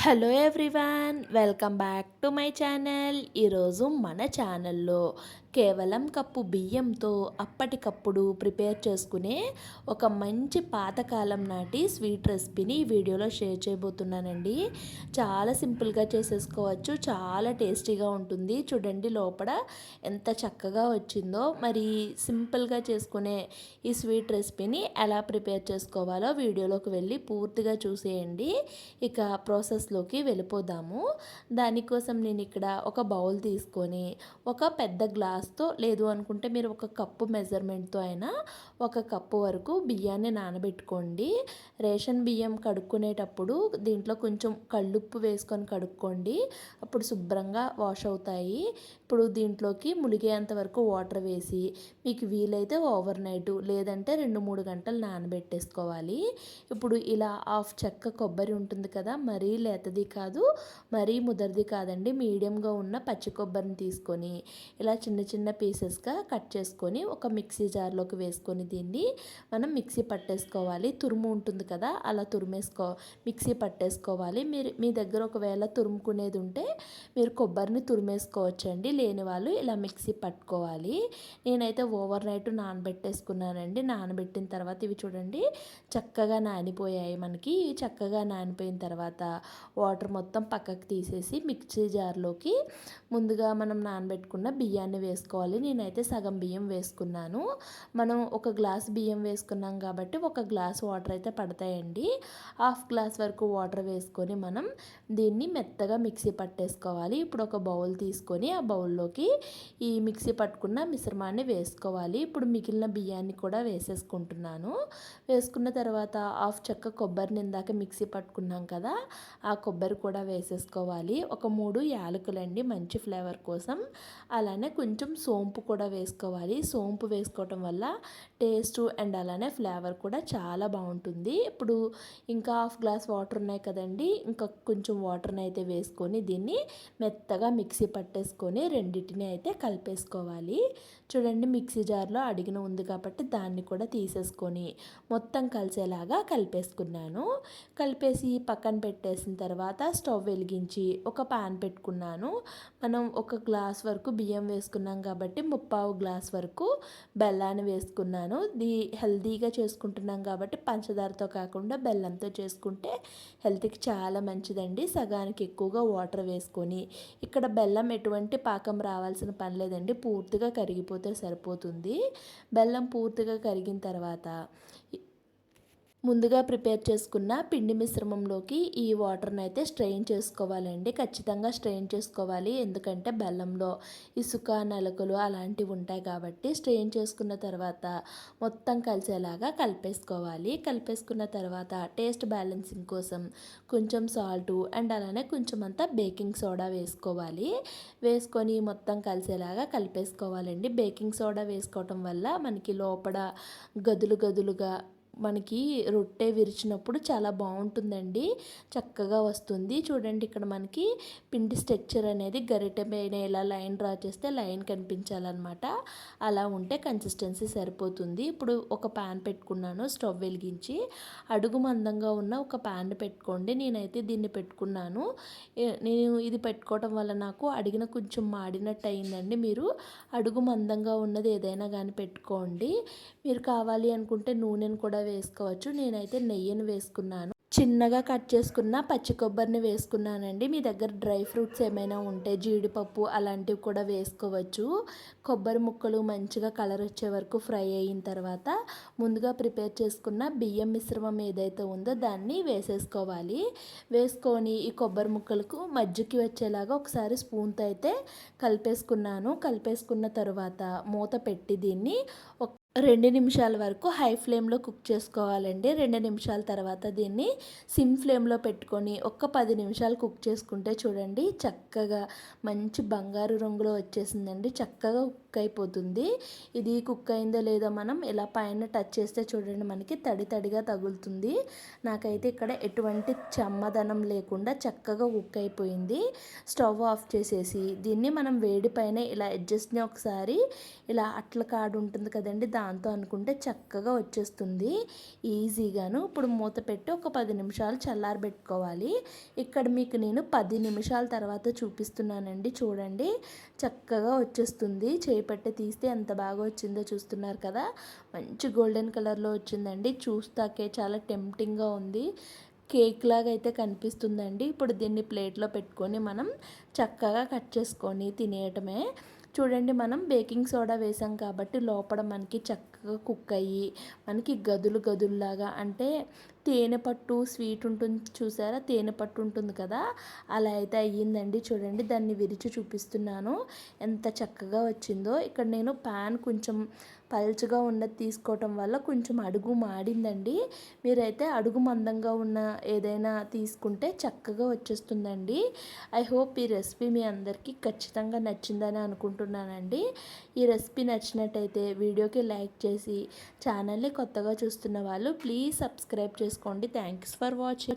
Hello everyone, welcome back to my channel. ఈరోజు మన ఛానల్లో కేవలం కప్పు బియ్యంతో అప్పటికప్పుడు ప్రిపేర్ చేసుకునే ఒక మంచి పాతకాలం నాటి స్వీట్ రెసిపీని ఈ వీడియోలో షేర్ చేయబోతున్నానండి. చాలా సింపుల్గా చేసేసుకోవచ్చు, చాలా టేస్టీగా ఉంటుంది. చూడండి లోపల ఎంత చక్కగా వచ్చిందో. మరి సింపుల్గా చేసుకునే ఈ స్వీట్ రెసిపీని ఎలా ప్రిపేర్ చేసుకోవాలో వీడియోలోకి వెళ్ళి పూర్తిగా చూసేయండి. ఇక ప్రాసెస్లోకి వెళ్ళిపోదాము. దానికోసం నేను ఇక్కడ ఒక బౌల్ తీసుకొని ఒక పెద్ద గ్లాస్తో, లేదు అనుకుంటే మీరు ఒక కప్పు మెజర్మెంట్తో అయినా ఒక కప్పు వరకు బియ్యాన్ని నానబెట్టుకోండి. రేషన్ బియ్యం కడుక్కునేటప్పుడు దీంట్లో కొంచెం కళ్ళుప్పు వేసుకొని కడుక్కోండి, అప్పుడు శుభ్రంగా వాష్ అవుతాయి. ఇప్పుడు దీంట్లోకి ములిగేంత వరకు వాటర్ వేసి మీకు వీలైతే ఓవర్ నైట్ లేదంటే 2-3 గంటలు నానబెట్టేసుకోవాలి. ఇప్పుడు ఇలా హాఫ్ చెక్క కొబ్బరి ఉంటుంది కదా, మరీ లేతది కాదు మరీ ముదరిది కాదండి, మీడియంగా ఉన్న పచ్చి కొబ్బరిని తీసుకొని ఇలా చిన్న చిన్న పీసెస్గా కట్ చేసుకొని ఒక మిక్సీ జార్లోకి వేసుకొని దీన్ని మనం మిక్సీ పట్టేసుకోవాలి. తురుము ఉంటుంది కదా, అలా మిక్సీ పట్టేసుకోవాలి. మీ దగ్గర ఒకవేళ తురుముకునేది ఉంటే మీరు కొబ్బరిని తురిమేసుకోవచ్చండి, లేని వాళ్ళు ఇలా మిక్సీ పట్టుకోవాలి. నేనైతే ఓవర్ నైట్ నానబెట్టేసుకున్నానండి. నానబెట్టిన తర్వాత ఇవి చూడండి చక్కగా నానిపోయాయి. మనకి చక్కగా నానిపోయిన తర్వాత వాటర్ మొత్తం పక్కకు తీసేసి మిక్సీ జార్లోకి ముందుగా మనం నానబెట్టుకున్న బియ్యాన్ని వేసుకోవాలి. నేనైతే సగం బియ్యం వేసుకున్నాను. మనం ఒక గ్లాస్ బియ్యం వేసుకున్నాం కాబట్టి ఒక గ్లాస్ వాటర్ అయితే పడతాయండి. హాఫ్ గ్లాస్ వరకు వాటర్ వేసుకొని మనం దీన్ని మెత్తగా మిక్సీ పట్టేసుకోవాలి. ఇప్పుడు ఒక బౌల్ తీసుకొని ఆ బౌల్లోకి ఈ మిక్సీ పట్టుకున్న మిశ్రమాన్ని వేసుకోవాలి. ఇప్పుడు మిగిలిన బియ్యాన్ని కూడా వేసేసుకుంటున్నాను. వేసుకున్న తర్వాత హాఫ్ చెక్క కొబ్బరిని ఇందాక మిక్సీ పట్టుకున్నాం కదా, ఆ కొబ్బరి కూడా వేసేసుకోవాలి. ఒక 3 యాలకులండి మంచి ఫ్లేవర్ కోసం. అలానే కొంచెం సోంపు కూడా వేసుకోవాలి. సోంపు వేసుకోవటం వల్ల టేస్ట్ అండ్ అలానే ఫ్లేవర్ కూడా చాలా బాగుంటుంది. ఇప్పుడు ఇంకా హాఫ్ గ్లాస్ వాటర్ ఉన్నాయి కదండి, ఇంకా కొంచెం వాటర్ని అయితే వేసుకొని దీన్ని మెత్తగా మిక్సీ పట్టేసుకొని రెండింటిని అయితే కలిపేసుకోవాలి. చూడండి మిక్సీ జార్లో అడిగిన ఉంది కాబట్టి దాన్ని కూడా తీసేసుకొని మొత్తం కలిసేలాగా కలిపేసుకున్నాను. కలిపేసి పక్కన పెట్టేసిన తర్వాత స్టవ్ వెలిగించి ఒక పాన్ పెట్టుకున్నాను. మనం ఒక గ్లాస్ వరకు బియ్యం వేసుకున్నాం కాబట్టి 3/4 గ్లాస్ వరకు బెల్లాన్ని వేసుకున్నాను. హెల్తీగా చేసుకుంటున్నాం కాబట్టి పంచదారతో కాకుండా బెల్లంతో చేసుకుంటే హెల్త్కి చాలా మంచిదండి. సగానికి ఎక్కువగా వాటర్ వేసుకొని, ఇక్కడ బెల్లం ఎటువంటి పాకం రావాల్సిన పని లేదండి, పూర్తిగా కరిగిపోతే సరిపోతుంది. బెల్లం పూర్తిగా కరిగిన తర్వాత ముందుగా ప్రిపేర్ చేసుకున్న పిండి మిశ్రమంలోకి ఈ వాటర్ని అయితే స్ట్రెయిన్ చేసుకోవాలండి. ఖచ్చితంగా స్ట్రెయిన్ చేసుకోవాలి, ఎందుకంటే బెల్లంలో ఇసుక నలకలు అలాంటివి ఉంటాయి కాబట్టి. స్ట్రెయిన్ చేసుకున్న తర్వాత మొత్తం కలిసేలాగా కలిపేసుకోవాలి. కలిపేసుకున్న తర్వాత టేస్ట్ బ్యాలెన్సింగ్ కోసం కొంచెం సాల్టు అండ్ అలానే కొంచెం అంతా బేకింగ్ సోడా వేసుకోవాలి. వేసుకొని మొత్తం కలిసేలాగా కలిపేసుకోవాలండి. బేకింగ్ సోడా వేసుకోవటం వల్ల మనకి లోపల గదులు గదులుగా మనకి రొట్టె విరిచినప్పుడు చాలా బాగుంటుందండి, చక్కగా వస్తుంది. చూడండి ఇక్కడ మనకి పిండి స్ట్రక్చర్ అనేది గరిటె పైన ఇలా లైన్ డ్రా చేస్తే లైన్ కనిపించాలన్నమాట. అలా ఉంటే కన్సిస్టెన్సీ సరిపోతుంది. ఇప్పుడు ఒక ప్యాన్ పెట్టుకున్నాను, స్టవ్ వెలిగించి అడుగు మందంగా ఉన్న ఒక ప్యాన్ పెట్టుకోండి. నేనైతే దీన్ని పెట్టుకున్నాను. నేను ఇది పెట్టుకోవటం వల్ల నాకు అడిగిన కొంచెం మాడినట్టు అయిందండి. మీరు అడుగు మందంగా ఉన్నది ఏదైనా కానీ పెట్టుకోండి. మీరు కావాలి అనుకుంటే నూనెను కూడా వేసుకోవచ్చు. నేనైతే నెయ్యిని వేసుకున్నాను. చిన్నగా కట్ చేసుకున్న పచ్చి కొబ్బరిని వేసుకున్నానండి. మీ దగ్గర డ్రై ఫ్రూట్స్ ఏమైనా ఉంటే జీడిపప్పు అలాంటివి కూడా వేసుకోవచ్చు. కొబ్బరి ముక్కలు మంచిగా కలర్ వచ్చే వరకు ఫ్రై అయిన తర్వాత ముందుగా ప్రిపేర్ చేసుకున్న బియ్యం మిశ్రమం ఏదైతే ఉందో దాన్ని వేసేసుకోవాలి. వేసుకొని ఈ కొబ్బరి ముక్కలకు మధ్యకి వచ్చేలాగా ఒకసారి స్పూన్తో అయితే కలిపేసుకున్నాను. కలిపేసుకున్న తర్వాత మూత పెట్టి దీన్ని 2 నిమిషాల వరకు హై ఫ్లేమ్లో కుక్ చేసుకోవాలండి. 2 నిమిషాల తర్వాత దీన్ని సిమ్ ఫ్లేమ్లో పెట్టుకొని ఒక 10 నిమిషాలు కుక్ చేసుకుంటే చూడండి చక్కగా మంచి బంగారు రంగులో వచ్చేసిందండి. చక్కగా కుక్ అయిపోతుంది. ఇది కుక్ అయిందో లేదో మనం ఇలా పైన టచ్ చేస్తే చూడండి మనకి తడి తడిగా తగులుతుంది. నాకైతే ఇక్కడ ఎటువంటి చెమ్మదనం లేకుండా చక్కగా కుక్ అయిపోయింది. స్టవ్ ఆఫ్ చేసేసి దీన్ని మనం వేడి పైన ఇలా అడ్జస్ట్ని ఒకసారి ఇలా అట్ల కాడు ఉంటుంది కదండి, దాంతో అనుకుంటే చక్కగా వచ్చేస్తుంది ఈజీగాను. ఇప్పుడు మూత పెట్టి ఒక 10 నిమిషాలు చల్లారబెట్టుకోవాలి. ఇక్కడ మీకు నేను 10 నిమిషాల తర్వాత చూపిస్తున్నానండి. చూడండి చక్కగా వచ్చేస్తుంది. చేయి పట్టి తీస్తే ఎంత బాగా వచ్చిందో చూస్తున్నారు కదా, మంచి గోల్డెన్ కలర్లో వచ్చిందండి. చూస్తాకే చాలా టెంప్టింగ్గా ఉంది. కేక్ లాగా అయితే కనిపిస్తుందండి. ఇప్పుడు దీన్ని ప్లేట్లో పెట్టుకొని మనం చక్కగా కట్ చేసుకొని తినేయటమే. చూడండి మనం బేకింగ్ సోడా వేసాం కాబట్టి లోపల మనకి చక్కగా కుక్ అయ్యి మనకి గదులు గదుల్లాగా, అంటే తేనె పట్టు స్వీట్ ఉంటుంది చూసారా, తేనె పట్టు ఉంటుంది కదా, అలా అయితే అయ్యిందండి. చూడండి దాన్ని విరిచి చూపిస్తున్నాను ఎంత చక్కగా వచ్చిందో. ఇక్కడ నేను ప్యాన్ కొంచెం పల్చగా ఉన్నది తీసుకోవటం వల్ల కొంచెం అడుగు మాడిందండి. మీరైతే అడుగు మందంగా ఉన్న ఏదైనా తీసుకుంటే చక్కగా వచ్చేస్తుందండి. ఐ హోప్ ఈ రెసిపీ మీ అందరికీ ఖచ్చితంగా నచ్చిందని అనుకుంటున్నానండి. ఈ రెసిపీ నచ్చినట్టయితే వీడియోకి లైక్ చేసి ఛానల్ని కొత్తగా చూస్తున్న వాళ్ళు ప్లీజ్ సబ్స్క్రైబ్ చేసుకోండి. Thanks for watching.